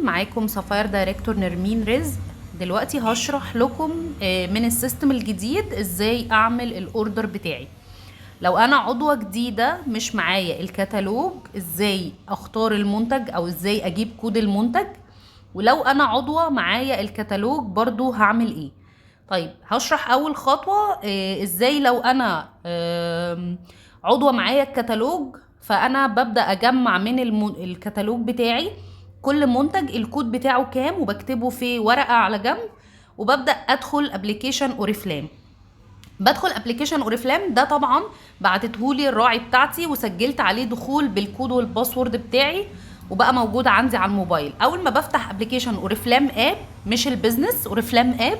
معاكم سفاير دايركتور نرمين رزق. دلوقتي هشرح لكم من السيستم الجديد ازاي اعمل الاوردر بتاعي. لو انا عضوة جديدة مش معايا الكتالوج، ازاي اختار المنتج او ازاي اجيب كود المنتج؟ ولو انا عضوة معايا الكتالوج برضو هعمل ايه؟ طيب هشرح اول خطوة ازاي لو انا عضوة معايا الكتالوج، فانا ببدأ اجمع من الكتالوج بتاعي كل منتج الكود بتاعه كام وبكتبه في ورقة على جنب، وببدأ ادخل ابلكيشن اوريفلام. بدخل ابلكيشن اوريفلام ده طبعا بعتتهولي الراعي بتاعتي وسجلت عليه دخول بالكود والباسورد بتاعي وبقى موجود عندي على الموبايل. اول ما بفتح ابلكيشن اوريفلام اب، مش البيزنس، اوريفلام اب،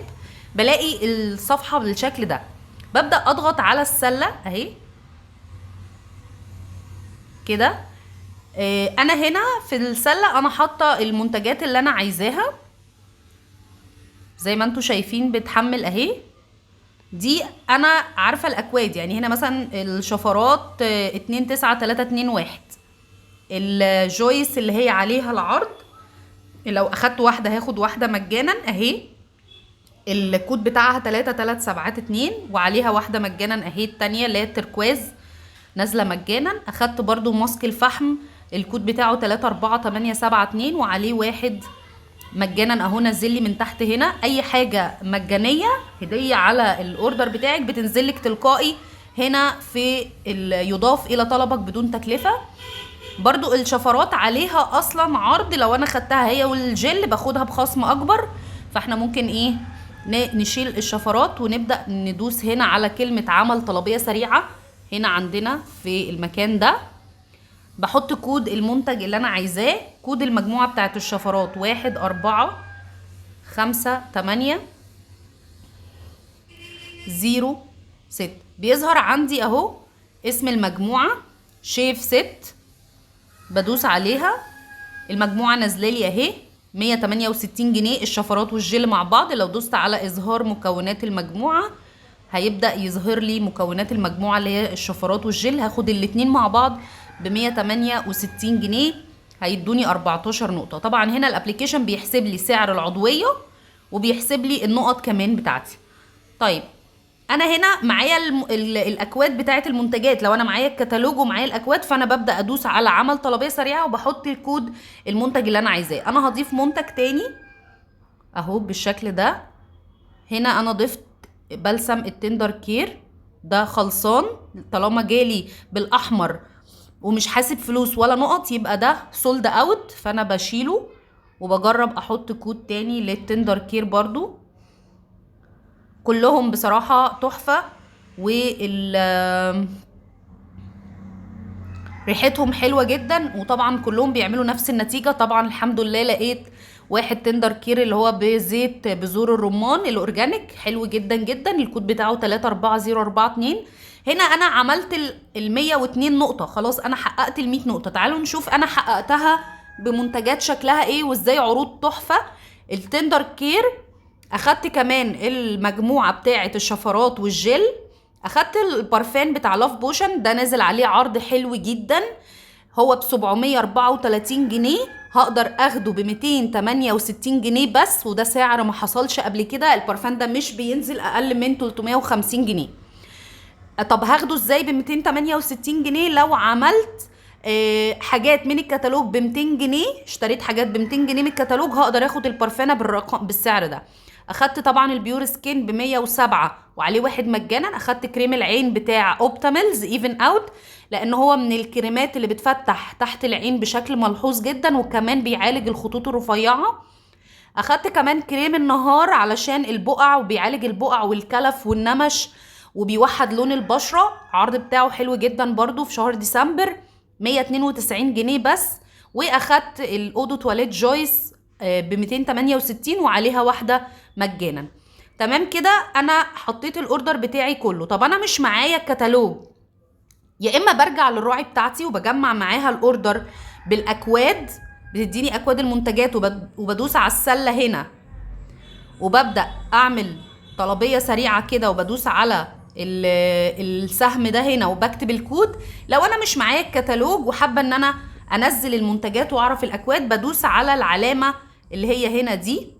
بلاقي الصفحة بالشكل ده. ببدأ اضغط على السلة اهي كده. انا هنا في السلة انا حاطة المنتجات اللي انا عايزاها زي ما انتوا شايفين بتحمل اهي. دي انا عارفة الاكواد، يعني هنا مثلا الشفرات 29321، الجويس اللي هي عليها العرض لو اخدت واحدة هاخد واحدة مجانا اهي، الكود بتاعها 3372 وعليها واحدة مجانا اهي. التانية اللي هي التركواز نازلة مجانا. اخدت برضو ماسك الفحم الكود بتاعه 34872 وعليه واحد مجانا اهو، نزل لي من تحت هنا. اي حاجة مجانية هدية على الاوردر بتاعك بتنزلك تلقائي هنا في يضاف الى طلبك بدون تكلفة. برضو الشفرات عليها اصلا عرض، لو انا خدتها هي والجل باخدها بخصم اكبر، فاحنا ممكن ايه نشيل الشفرات ونبدأ ندوس هنا على كلمة عمل طلبية سريعة. هنا عندنا في المكان ده بحط كود المنتج اللي انا عايزاه، كود المجموعة بتاعت الشفرات 145806. بيظهر عندي اهو اسم المجموعة شيف ست، بدوس عليها. المجموعة نازلالي اهي 168 جنيه الشفرات والجل مع بعض. لو دوست على اظهار مكونات المجموعة هيبدأ يظهر لي مكونات المجموعة اللي هي الشفرات والجل. هاخد الاتنين مع بعض ب168 جنيه، هيدوني 14 نقطة. طبعا هنا الابليكيشن بيحسب لي سعر العضوية وبيحسب لي النقط كمان بتاعتي. طيب انا هنا معايا الاكواد بتاعت المنتجات. لو انا معايا الكتالوج ومعايا الاكواد فانا ببدأ ادوس على عمل طلبية سريعة وبحط الكود المنتج اللي انا عايزاه. انا هضيف منتج تاني اهو بالشكل ده. هنا انا ضفت بلسم التندر كير، ده خلصان طالما جالي بالاحمر ومش حاسب فلوس ولا نقط يبقى ده سولد اوت، فانا بشيله وبجرب احط كود تاني للتندر كير. برضو كلهم بصراحة تحفة ريحتهم حلوة جدا، وطبعا كلهم بيعملوا نفس النتيجة. طبعا الحمد لله لقيت واحد تندر كير اللي هو بزيت بذور الرمان الاورجانيك حلو جدا جدا، الكود بتاعه 340042. هنا انا عملت 102 نقطة، خلاص انا حققت 100 نقطة. تعالوا نشوف انا حققتها بمنتجات شكلها ايه وازاي عروض تحفة. التندر كير اخدت كمان المجموعة بتاعة الشفرات والجل، اخدت البارفان بتاع لاف بوشن ده نازل عليه عرض حلو جدا، هو ب734 جنيه، هقدر اخده ب268 جنيه بس، وده سعر ما حصلش قبل كده. البارفان ده مش بينزل اقل من 350 جنيه. طب هاخده ازاي ب268 جنيه؟ لو عملت حاجات من الكتالوج ب200 جنيه، اشتريت حاجات ب200 جنيه من الكتالوج، هقدر اخد البارفانه بالسعر ده. اخدت طبعا البيور سكين ب107 وعليه واحد مجانا. اخدت كريم العين بتاع اوبتاملز ايفن اوت لان هو من الكريمات اللي بتفتح تحت العين بشكل ملحوظ جدا وكمان بيعالج الخطوط الرفيعه. اخدت كمان كريم النهار علشان البقع وبيعالج البقع والكلف والنمش وبيوحد لون البشرة، عرض بتاعه حلو جدا برضو في شهر ديسمبر 192 جنيه بس. واخدت الاودو تواليت جويس ب268 وعليها واحدة مجانا. تمام كده انا حطيت الاوردر بتاعي كله. طب انا مش معايا الكتالوج، يا اما برجع للراعي بتاعتي وبجمع معاها الاوردر بالاكواد، بتديني اكواد المنتجات وبدوس على السلة هنا وببدأ اعمل طلبية سريعة كده وبدوس على السهم ده هنا وبكتب الكود. لو انا مش معايا الكتالوج وحابة ان انا انزل المنتجات واعرف الاكواد، بدوس على العلامة اللي هي هنا دي،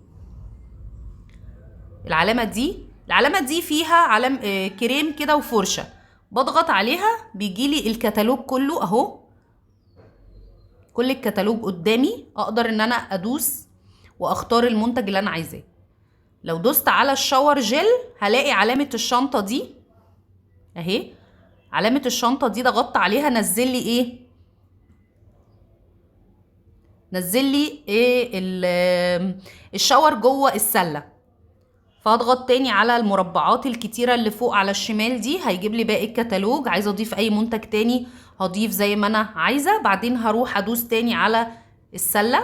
العلامة دي فيها علم كريم كده وفرشة، بضغط عليها بيجيلي الكتالوج كله اهو، كل الكتالوج قدامي، اقدر ان انا ادوس واختار المنتج اللي انا عايزاه. لو دوست على الشاور جل هلاقي علامة الشنطة دي اهي، علامة الشنطة دي ضغطت عليها نزل لي ايه، نزل لي ايه الشاور جوه السلة. فاضغط تاني على المربعات الكتيرة اللي فوق على الشمال دي، هيجيب لي باقي الكتالوج. عايزة اضيف اي منتج تاني هضيف زي ما انا عايزة. بعدين هروح ادوس تاني على السلة.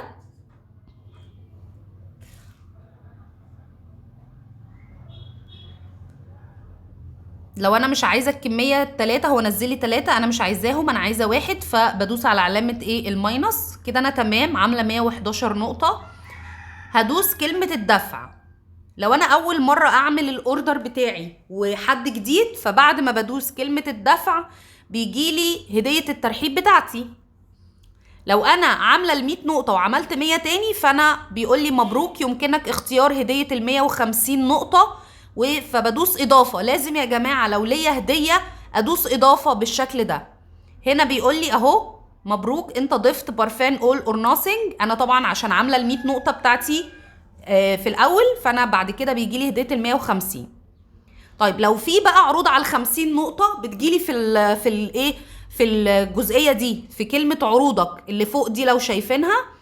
لو انا مش عايزة الكمية 3 هو نزل لي 3، انا مش عايزاهم، انا عايزة 1، فبدوس على علامة ايه الماينس كده. انا تمام، عاملة 111 نقطة. هدوس كلمة الدفع. لو انا اول مرة اعمل الاوردر بتاعي وحد جديد، فبعد ما بدوس كلمة الدفع بيجيلي هدية الترحيب بتاعتي. لو انا عاملة ال100 نقطة وعملت 100 تاني، فانا بيقولي مبروك، يمكنك اختيار هدية ال150 نقطة. فبدوس اضافة. لازم يا جماعة لو ليا هدية ادوس اضافة بالشكل ده. هنا بيقولي اهو مبروك انت ضفت بارفان اول اور ناثينج. انا طبعا عشان عاملة ال100 نقطة بتاعتي في الاول، فانا بعد كده بيجيلي هدية ال150. طيب لو في بقى عروض على ال50 نقطة بتجيلي في الايه، في الجزئية دي، في كلمة عروضك اللي فوق دي لو شايفينها،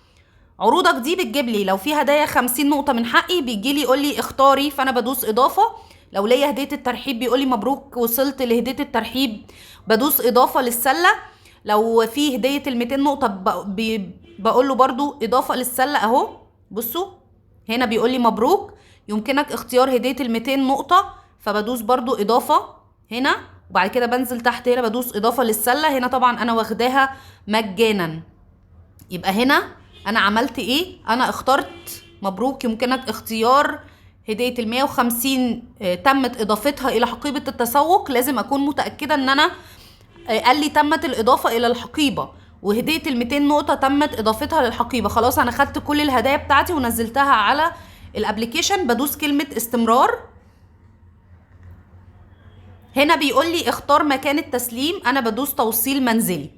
عروضك دي بتجيب لي لو في هدايا 50 نقطة من حقي بيجيلي يقول لي اختاري، فانا بدوس اضافة. لو ليا هدية الترحيب بيقولي مبروك وصلت لهدية الترحيب، بدوس اضافة للسلة. لو في هدية ال200 نقطة بقول له برضو اضافة للسلة اهو. بصوا هنا بيقولي مبروك يمكنك اختيار هدية ال200 نقطة، فبدوس برضو اضافة هنا. وبعد كده بنزل تحت هنا بدوس اضافة للسلة. هنا طبعا انا واخداها مجانا. يبقى هنا انا عملت ايه؟ انا اخترت مبروك يمكنك اختيار هدية ال150 تمت اضافتها الى حقيبة التسوق. لازم اكون متأكدة ان انا قال لي تمت الاضافة الى الحقيبة، وهدية ال200 نقطة تمت اضافتها للحقيبة. خلاص انا خدت كل الهدايا بتاعتي ونزلتها على الابليكيشن. بدوس كلمة استمرار. هنا بيقول لي اختار مكان التسليم، انا بدوس توصيل منزلي.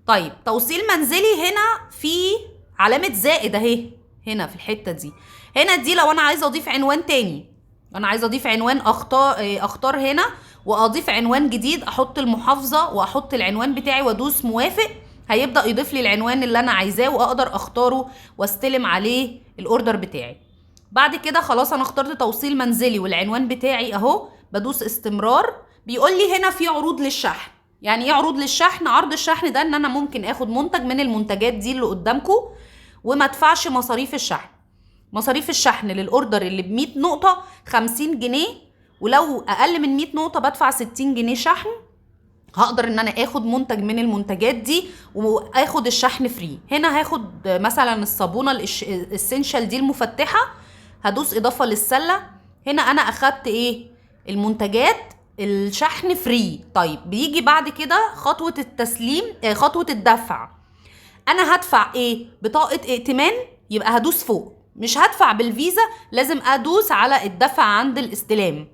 طيب توصيل منزلي هنا في علامة زائد اهي، هنا في الحتة دي. هنا دي لو انا عايزة اضيف عنوان تاني، انا عايزة اضيف عنوان، اختار هنا واضيف عنوان جديد، احط المحافظة واحط العنوان بتاعي وادوس موافق. هيبدأ يضيف لي العنوان اللي انا عايزاه واقدر اختاره واستلم عليه الاوردر بتاعي. بعد كده خلاص انا اخترت توصيل منزلي والعنوان بتاعي اهو. بدوس استمرار. بيقول لي هنا في عروض للشحن. يعني ايه عروض للشحن؟ عرض الشحن ده ان انا ممكن اخد منتج من المنتجات دي اللي قدامكم وما ادفعش مصاريف الشحن. مصاريف الشحن للاوردر اللي ب100 نقطة 50 جنيه، ولو اقل من 100 نقطة بدفع 60 جنيه شحن. هقدر ان انا اخد منتج من المنتجات دي واخد الشحن فري. هنا هاخد مثلا الصابونة الاسينشال دي المفتحة، هدوس اضافة للسلة. هنا انا اخدت ايه؟ المنتجات الشحن فري. طيب بيجي بعد كده خطوة التسليم، خطوة الدفع. انا هدفع ايه؟ بطاقة ائتمان، يبقى هدوس فوق. مش هدفع بالفيزا، لازم ادوس على الدفع عند الاستلام.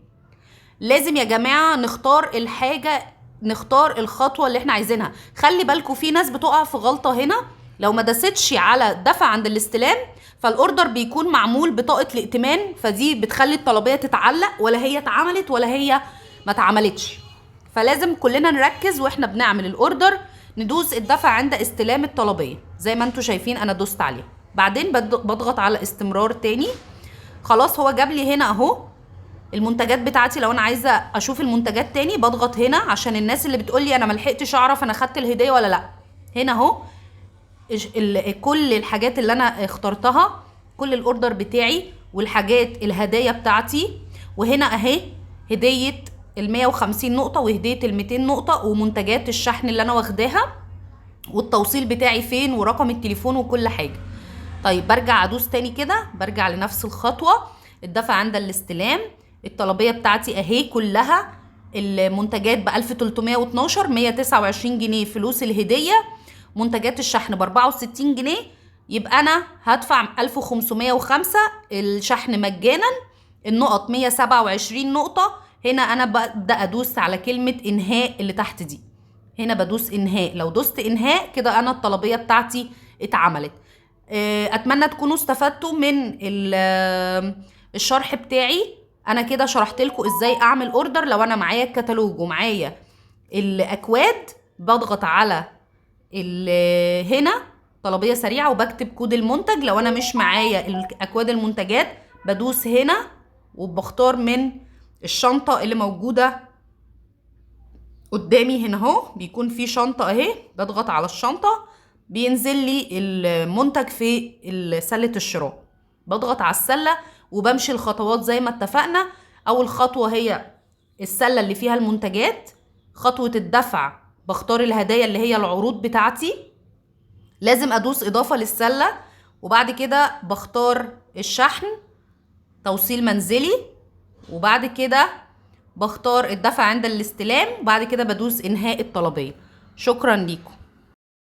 لازم يا جماعة نختار الحاجة، نختار الخطوة اللي احنا عايزينها. خلي بالكوا في ناس بتقع في غلطة هنا، لو ما دستش على الدفع عند الاستلام فالاوردر بيكون معمول بطاقة الائتمان، فدي بتخلي الطلبية تتعلق، ولا هي اتعملت ولا هي ما اتعملتش. فلازم كلنا نركز واحنا بنعمل الاوردر، ندوس الدفع عند استلام الطلبية زي ما انتوا شايفين انا دوست عليه. بعدين بضغط على استمرار تاني. خلاص هو جاب لي هنا اهو المنتجات بتاعتي. لو انا عايزه اشوف المنتجات تاني بضغط هنا، عشان الناس اللي بتقولي انا ملحقتش اعرف انا خدت الهديه ولا لا. هنا اهو كل الحاجات اللي انا اخترتها، كل الاوردر بتاعي والحاجات الهدايا بتاعتي. وهنا اهي هديه ال150 نقطه وهديه ال200 نقطه ومنتجات الشحن اللي انا واخداها والتوصيل بتاعي فين ورقم التليفون وكل حاجه. طيب برجع ادوس تاني كده، برجع لنفس الخطوه، الدفع عند الاستلام. الطلبيه بتاعتي اهي كلها، المنتجات ب 1312، 129 جنيه فلوس الهديه، منتجات الشحن ب 64 جنيه، يبقى انا هدفع 1505 الشحن مجانا. النقط 127 نقطة. هنا انا ببدأ ادوس على كلمة انهاء اللي تحت دي، هنا بدوس انهاء. لو دوست انهاء كده انا الطلبية بتاعتي اتعملت. اتمنى تكونوا استفدتوا من الشرح بتاعي. انا كده شرحت لكم ازاي اعمل اوردر. لو انا معايا الكتالوج ومعايا الاكواد، بضغط على هنا طلبية سريعة وبكتب كود المنتج. لو انا مش معايا اكواد المنتجات بدوس هنا وبختار من الشنطة اللي موجودة قدامي هنا اهو، بيكون في شنطة اهي، بضغط على الشنطة بينزل لي المنتج في سلة الشراء. بضغط على السلة وبمشي الخطوات زي ما اتفقنا. اول خطوة هي السلة اللي فيها المنتجات. خطوة الدفع بختار الهدايا اللي هي العروض بتاعتي، لازم ادوس اضافة للسلة. وبعد كده بختار الشحن توصيل منزلي، وبعد كده بختار الدفع عند الاستلام، وبعد كده بدوس انهاء الطلبية. شكرا ليكم.